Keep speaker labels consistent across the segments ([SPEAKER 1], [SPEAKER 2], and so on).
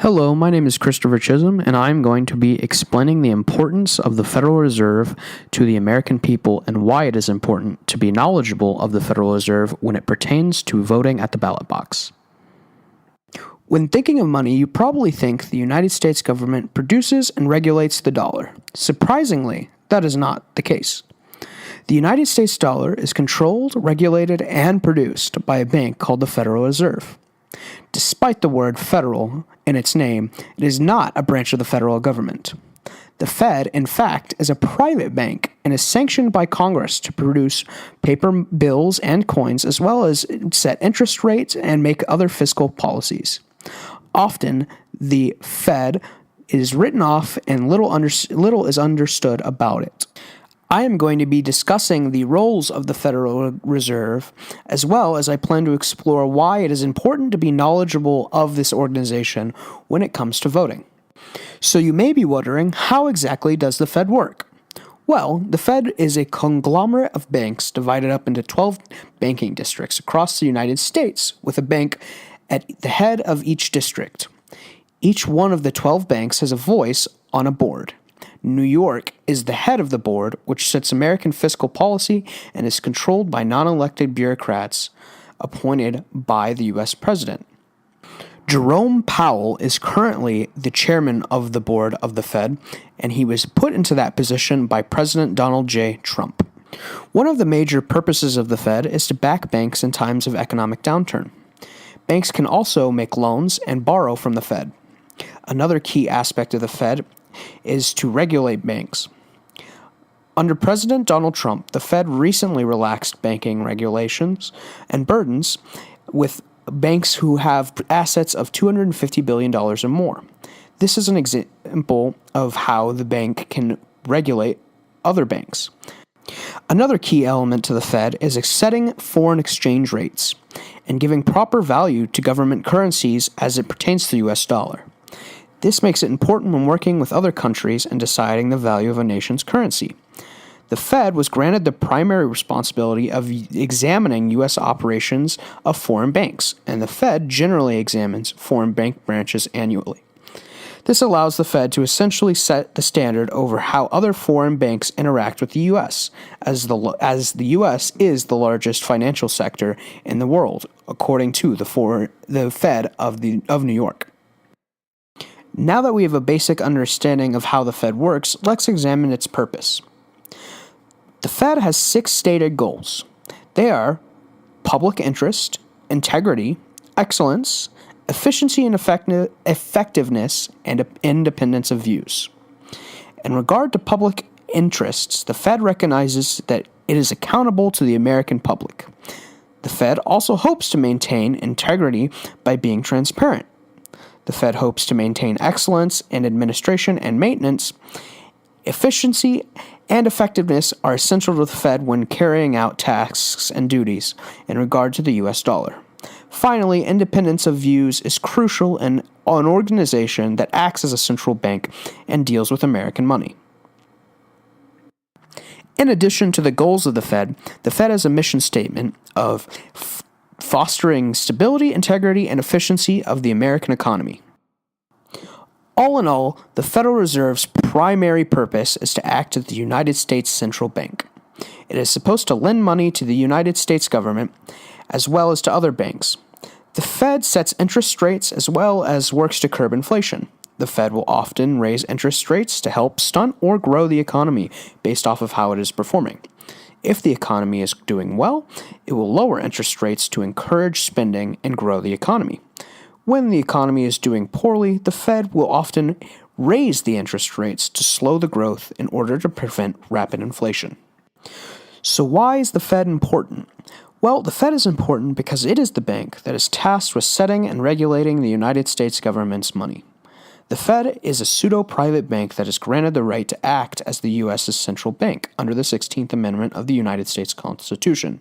[SPEAKER 1] Hello, my name is Christopher Chisholm, and I'm going to be explaining the importance of the Federal Reserve to the American people and why it is important to be knowledgeable of the Federal Reserve when it pertains to voting at the ballot box. When thinking of money, you probably think the United States government produces and regulates the dollar. Surprisingly, that is not the case. The United States dollar is controlled, regulated, and produced by a bank called the Federal Reserve. Despite the word federal in its name, it is not a branch of the federal government. The Fed, in fact, is a private bank and is sanctioned by Congress to produce paper bills and coins, as well as set interest rates and make other fiscal policies. Often, the Fed is written off and little is understood about it. I am going to be discussing the roles of the Federal Reserve, as well as I plan to explore why it is important to be knowledgeable of this organization when it comes to voting. So you may be wondering, how exactly does the Fed work? Well, the Fed is a conglomerate of banks divided up into 12 banking districts across the United States, with a bank at the head of each district. Each one of the 12 banks has a voice on a board. New York is the head of the board, which sets American fiscal policy and is controlled by non-elected bureaucrats appointed by the U.S. president. Jerome Powell is currently the chairman of the board of the Fed, and he was put into that position by President Donald J. Trump. One of the major purposes of the Fed is to back banks in times of economic downturn. Banks can also make loans and borrow from the Fed. Another key aspect of the Fed is to regulate banks. Under President Donald Trump, the Fed recently relaxed banking regulations and burdens with banks who have assets of $250 billion or more. This is an example of how the bank can regulate other banks. Another key element to the Fed is setting foreign exchange rates and giving proper value to government currencies as it pertains to the U.S. dollar. This makes it important when working with other countries and deciding the value of a nation's currency. The Fed was granted the primary responsibility of examining U.S. operations of foreign banks, and the Fed generally examines foreign bank branches annually. This allows the Fed to essentially set the standard over how other foreign banks interact with the U.S., as the U.S. is the largest financial sector in the world, according to the Fed of New York. Now that we have a basic understanding of how the Fed works, let's examine its purpose. The Fed has 6 stated goals. They are public interest, integrity, excellence, efficiency and effectiveness, and independence of views. In regard to public interests, the Fed recognizes that it is accountable to the American public. The Fed also hopes to maintain integrity by being transparent. The Fed hopes to maintain excellence in administration and maintenance. Efficiency and effectiveness are essential to the Fed when carrying out tasks and duties in regard to the U.S. dollar. Finally, independence of views is crucial in an organization that acts as a central bank and deals with American money. In addition to the goals of the Fed has a mission statement of fostering stability, integrity, and efficiency of the American economy. All in all, the Federal Reserve's primary purpose is to act as the United States Central Bank. It is supposed to lend money to the United States government as well as to other banks. The Fed sets interest rates as well as works to curb inflation. The Fed will often raise interest rates to help stunt or grow the economy based off of how it is performing. If the economy is doing well, it will lower interest rates to encourage spending and grow the economy. When the economy is doing poorly, the Fed will often raise the interest rates to slow the growth in order to prevent rapid inflation. So why is the Fed important? Well, the Fed is important because it is the bank that is tasked with setting and regulating the United States government's money. The Fed is a pseudo-private bank that is granted the right to act as the U.S.'s central bank under the 16th Amendment of the United States Constitution.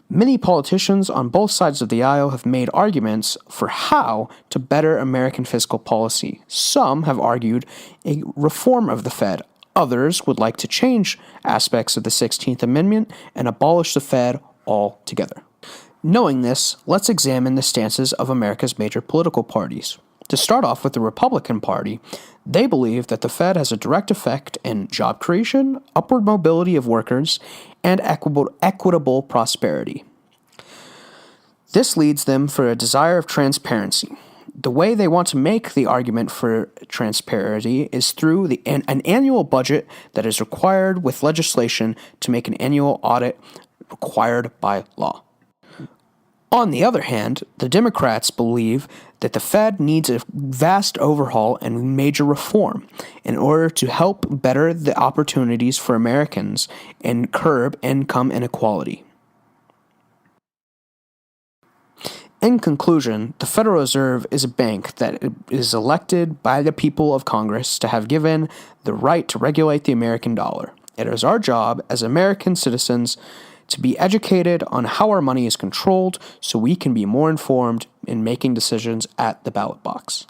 [SPEAKER 1] Many politicians on both sides of the aisle have made arguments for how to better American fiscal policy. Some have argued a reform of the Fed. Others would like to change aspects of the 16th Amendment and abolish the Fed altogether. Knowing this, let's examine the stances of America's major political parties. To start off with the Republican Party, they believe that the Fed has a direct effect in job creation, upward mobility of workers, and equitable prosperity. This leads them for a desire of transparency. The way they want to make the argument for transparency is through an annual budget that is required with legislation to make an annual audit required by law. On the other hand, the Democrats believe that the Fed needs a vast overhaul and major reform in order to help better the opportunities for Americans and curb income inequality. In conclusion, the Federal Reserve is a bank that is elected by the people of Congress to have given the right to regulate the American dollar. It is our job as American citizens to be educated on how our money is controlled so we can be more informed in making decisions at the ballot box.